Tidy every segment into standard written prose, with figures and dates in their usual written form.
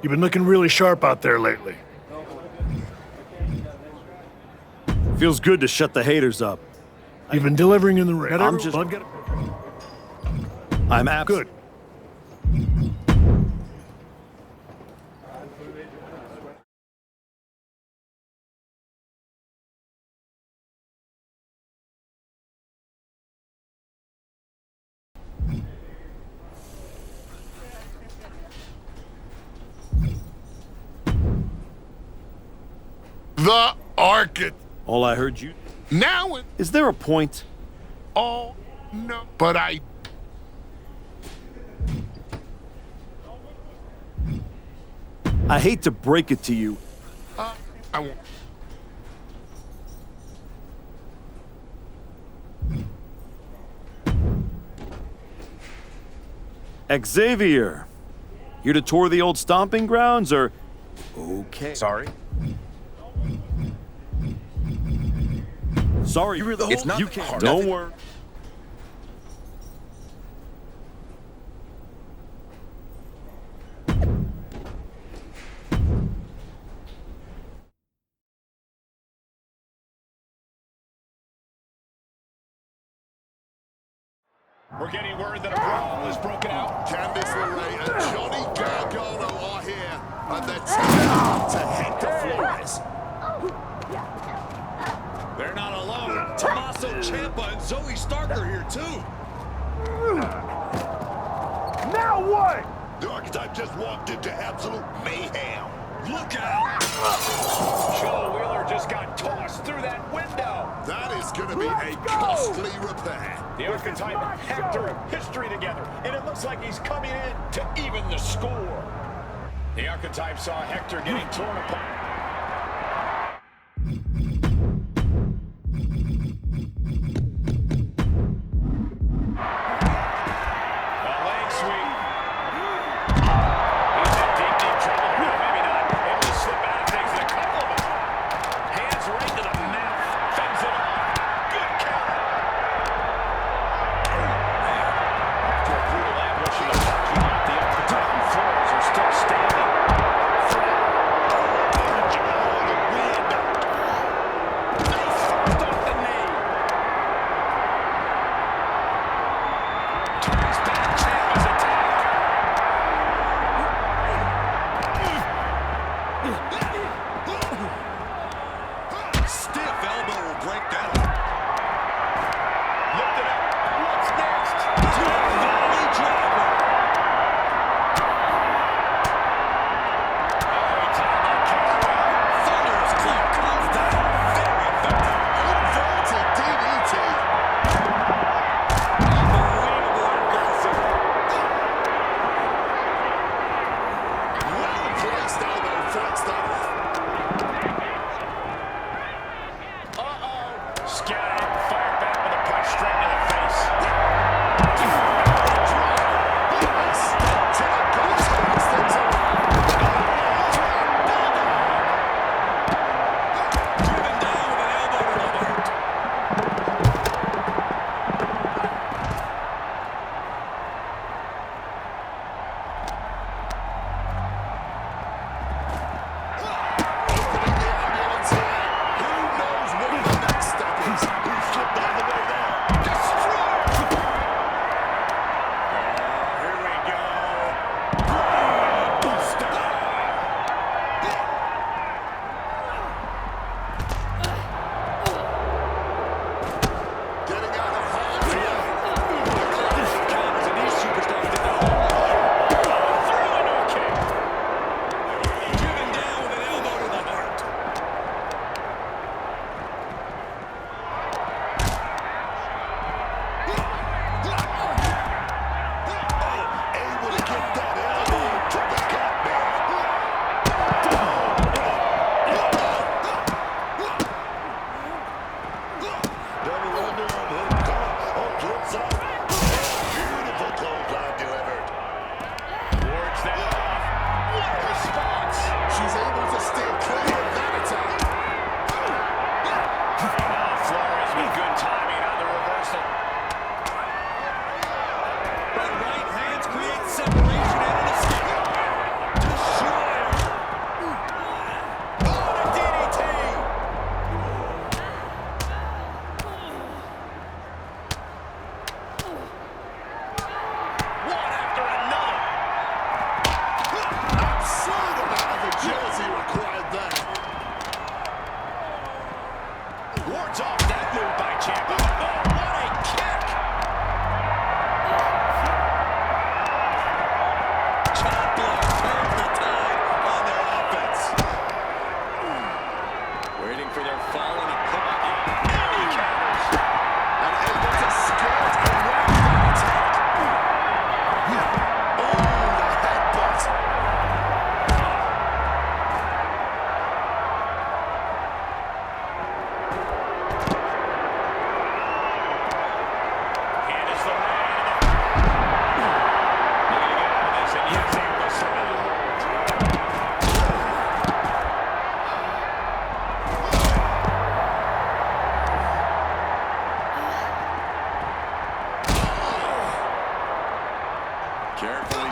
You've been looking really sharp out there lately. Feels good to shut the haters up. You've been delivering in the ring. I'm good. The Architect. All I heard you... Now it... Is there a point? Oh, no. But I... I hate to break it to you. I won't... Xavier, here to tour the old stomping grounds, or... Okay. Sorry? Sorry, It's not you that can't. hard. Don't worry. We're getting word that a brawl has broken out. Candice LeRae and Johnny Gargano are here, and they're taking on to Hector Flores. They're not alone. Tommaso Ciampa and Zoe Stark are here too. Now what? The Archetype just walked into absolute mayhem. Look out! Joe Wheeler just got tossed through that window. That is going to be a costly repair. The Archetype and Hector have history together, and it looks like he's coming in to even the score. The Archetype saw Hector getting torn apart.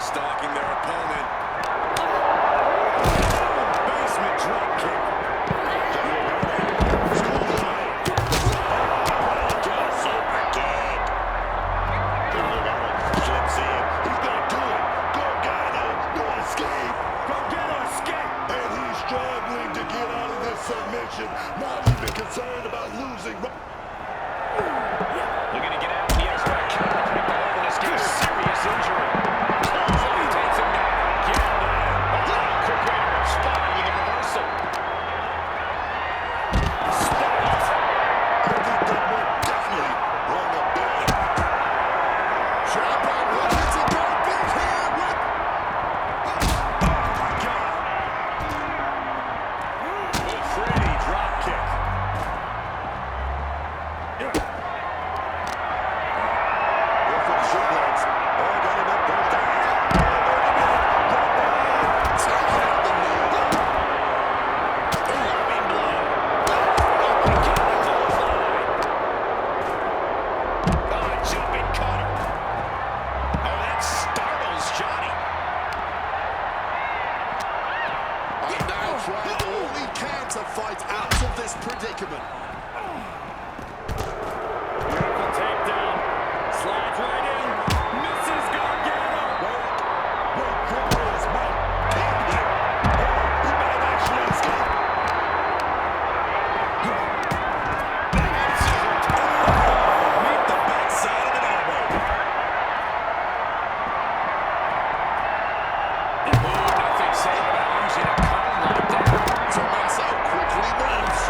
stalking their opponent. Basement drop kick. Super kick. Slips in. He's gonna do it. Gargano, no escape. Gargano escape. And he's struggling to get out of this submission. Not even concerned about losing. Looking to get out of the extra count. McDonald escapes serious injury. Clothesline takes him down. Get down. Quick way to respond with a reversal. Spot. I think that one definitely rung a bell. Ciampa looking to go big here with... Oh, my God. A pretty drop kick. Fight out of this predicament. Beautiful takedown. Slides right in. Misses Gargano. Wait, Gargano's might can't here. He might have actually escaped. Meet the backside of an elbow. Nothing safe about using a collar like that. Tommaso quickly moves.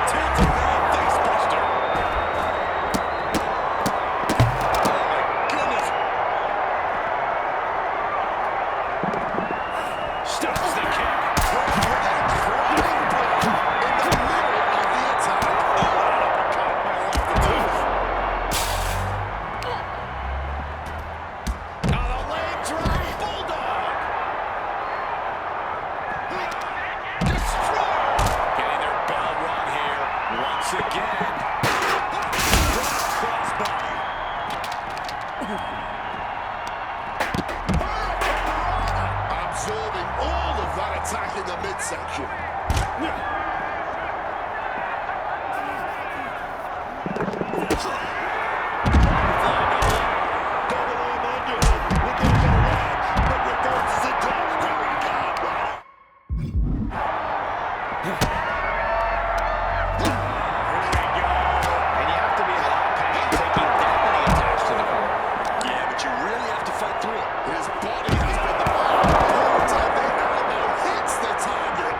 Tilted round face buster. Oh my goodness. Stops the kick. In the middle of the attack. Oh, an uppercut right off the tooth. Oh, the leg drop. Bulldog. Destroy! Getting their bell rung here once again. Crossbody. Absorbing all of that attack in the midsection. Double arm underhook. We're going to go right, but reverses it down. Here we go. And you have to be a lot of pain taking that many attacks to the core. Yeah, but you really have to fight through it. His body has been the point, and the elbow hits the target.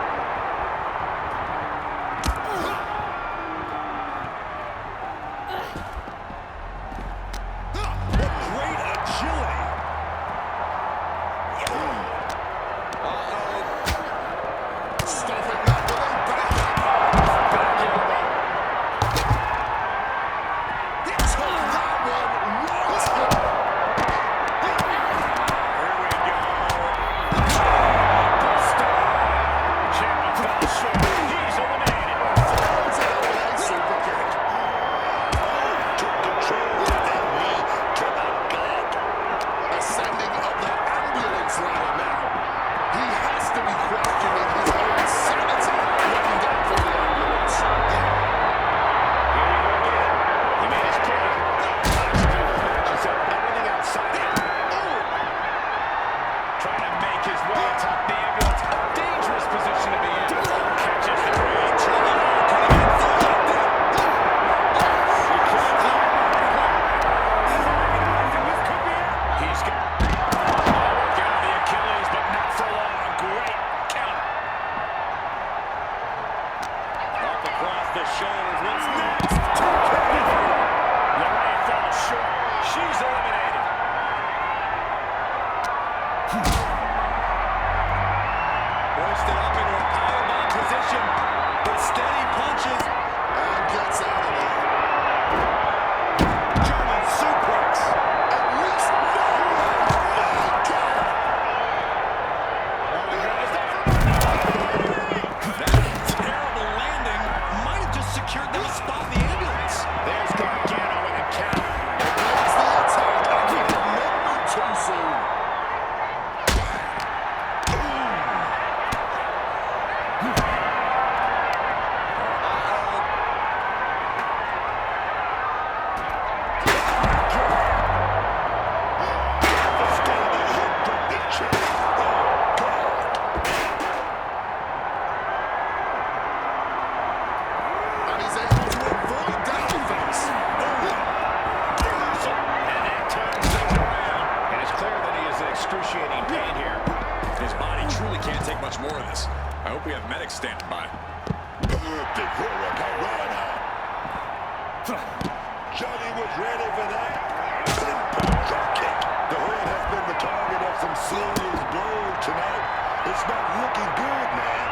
Johnny was ready for that. Simple drop kick. The Hood has been the target of some serious blows tonight. It's not looking good, man.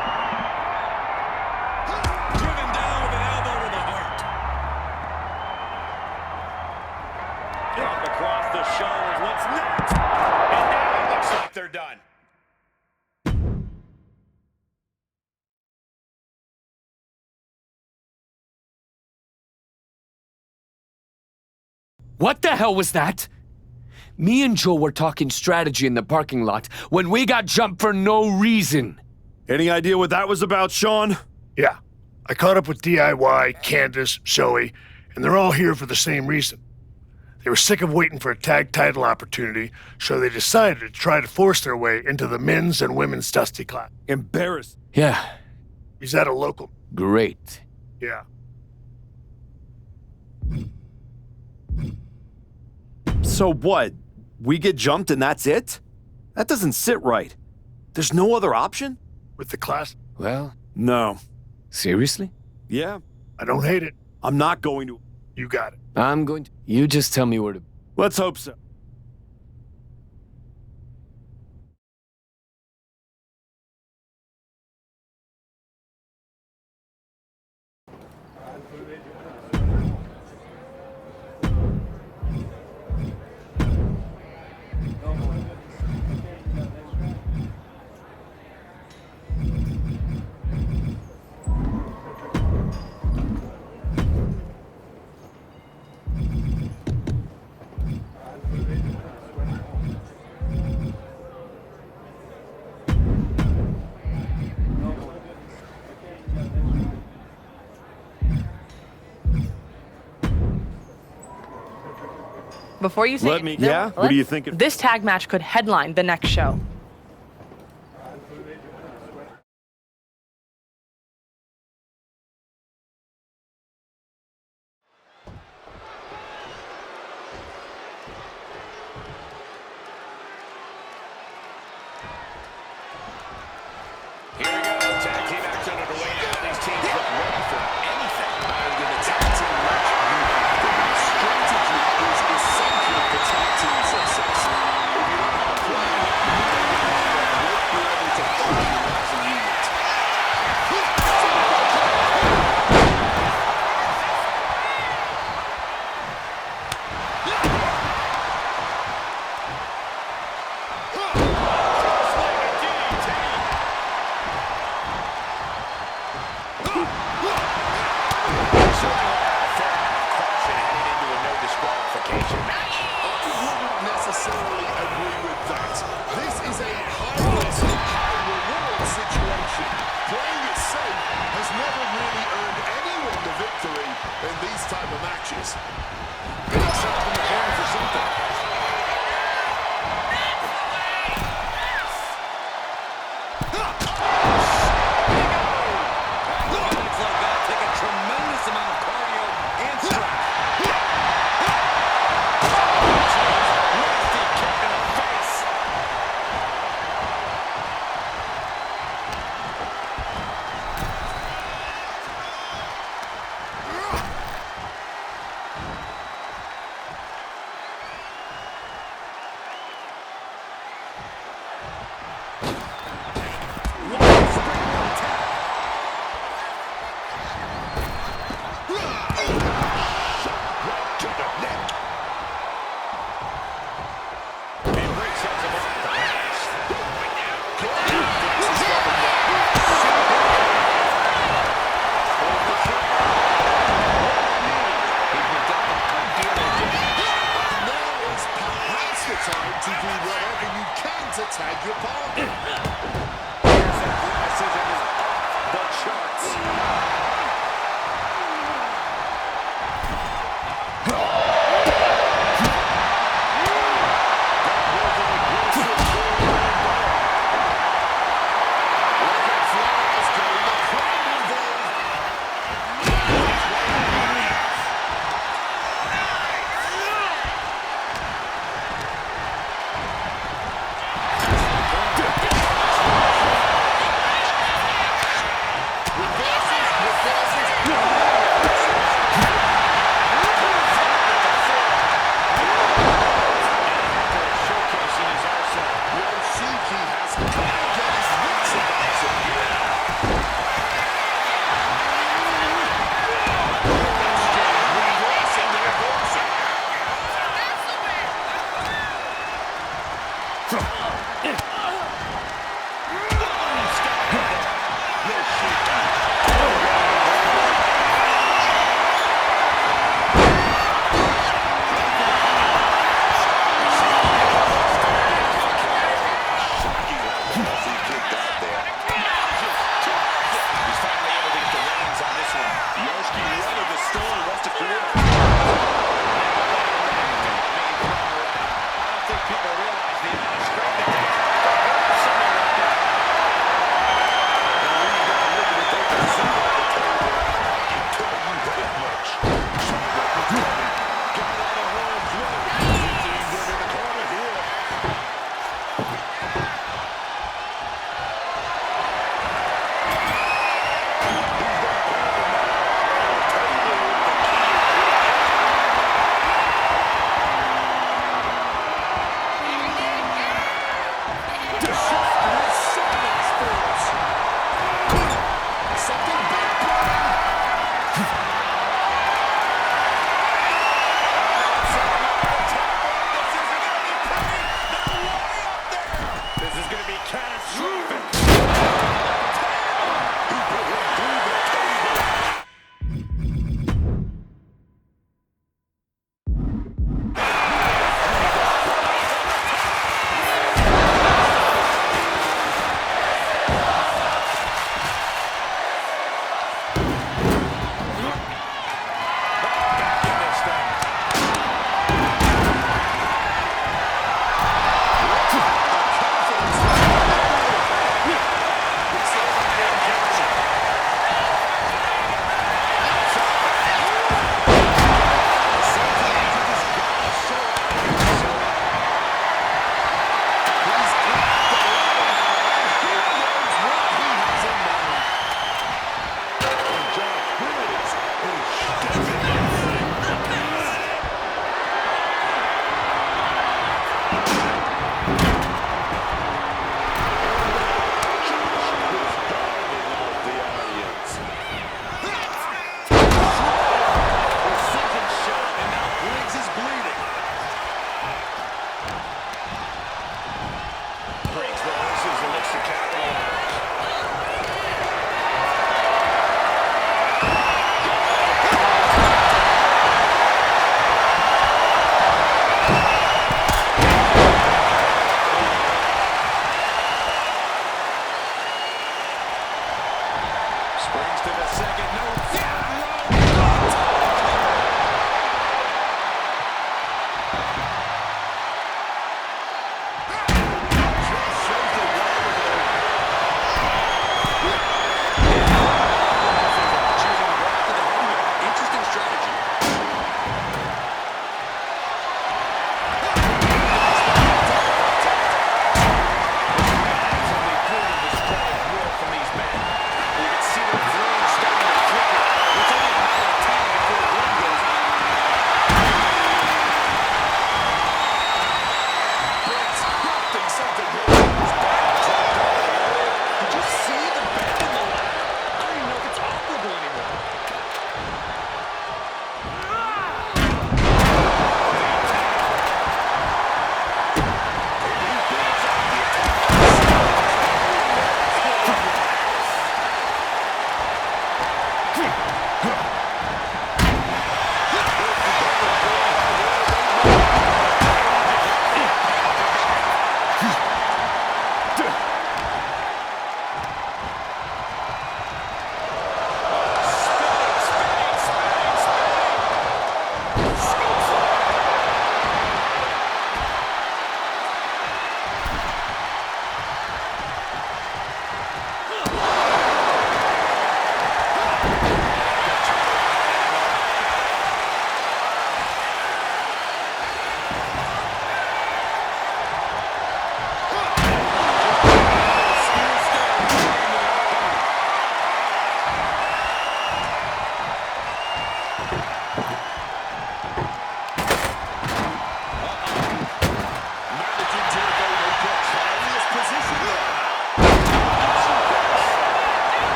Driven down with an elbow to the heart. Up across the shoulders. What's next? And now it looks like they're done. What the hell was that? Me and Joe were talking strategy in the parking lot when we got jumped for no reason. Any idea what that was about, Sean? Yeah. I caught up with DIY, Candace, Zoe, and they're all here for the same reason. They were sick of waiting for a tag title opportunity, so they decided to try to force their way into the men's and women's Dusty class. Embarrassed. Yeah, He's at a local. great. Yeah. So what? We get jumped and that's it? That doesn't sit right. There's no other option? With the class, Well, No. seriously? Yeah. I don't hate it. I'm not going to. You got it. I'm going to... You just tell me where to... Let's hope so. Before you say Let me- anything, yeah? What do you think it- This tag match could headline the next show. Here we go. Tag team action underway now. These teams look ready for anything. And in a tag team match, you have to be. Strategy is essential for tag team success. If you don't have a plan, you won't be able to function as a unit. Necessarily agree with that. This is a high-risk, high-reward situation. Playing it safe has never really earned anyone the victory in these type of matches. It's set up in the corner for something. Looks like that'll take a tremendous amount of cardio and strength. Nasty kick in the face.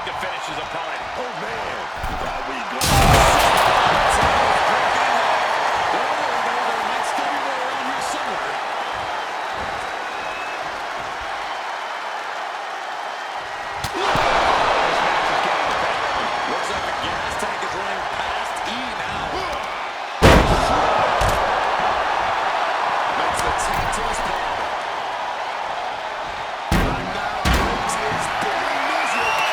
looking to finish his opponent. Oh, man. Are we going There might still be more around here somewhere. Looks like the gas tank is running past E now. makes the tag to his partner? And now Briggs is being measured.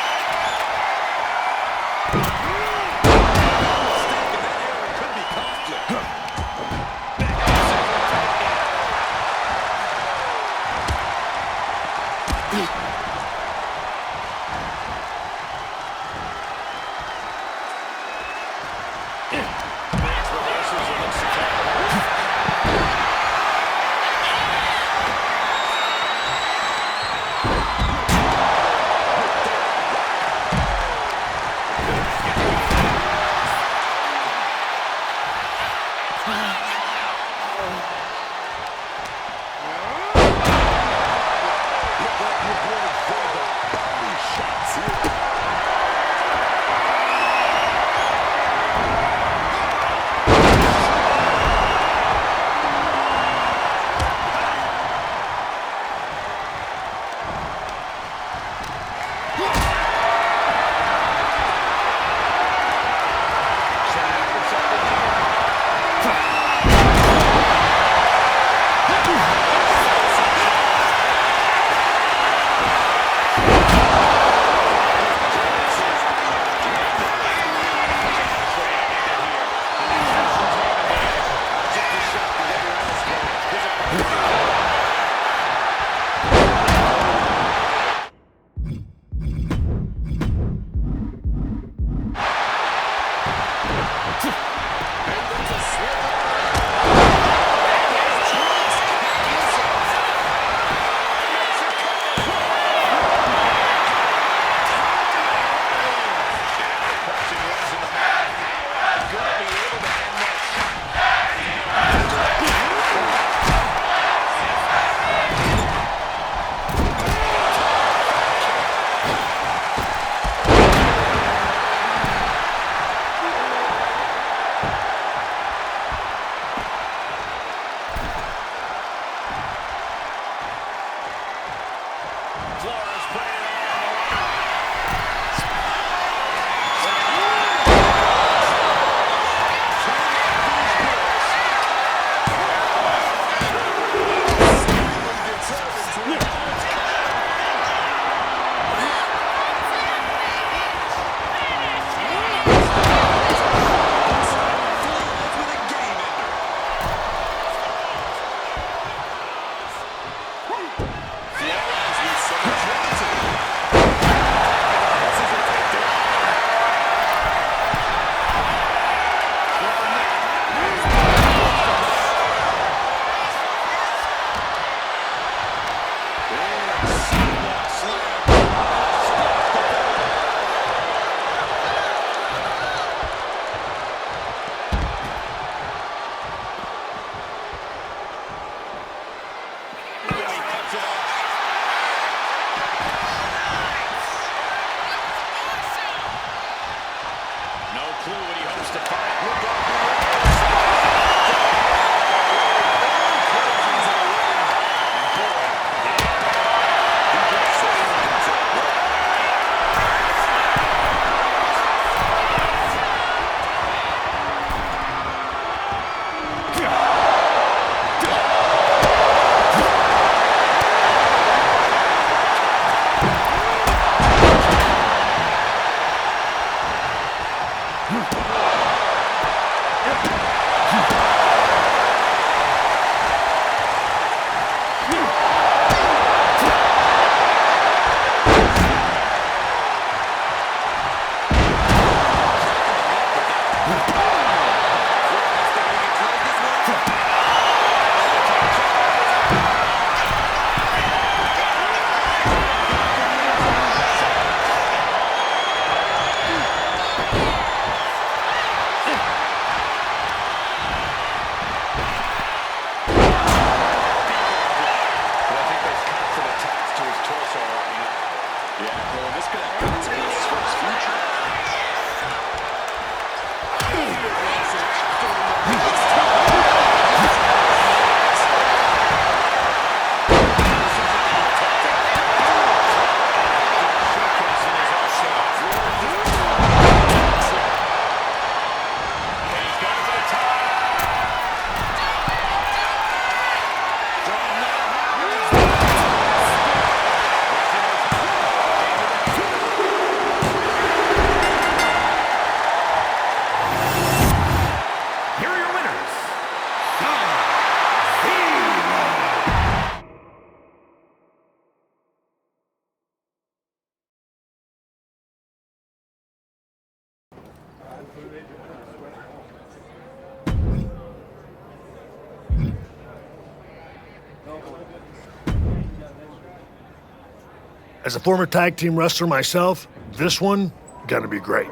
As a former tag team wrestler myself, this one gonna be great.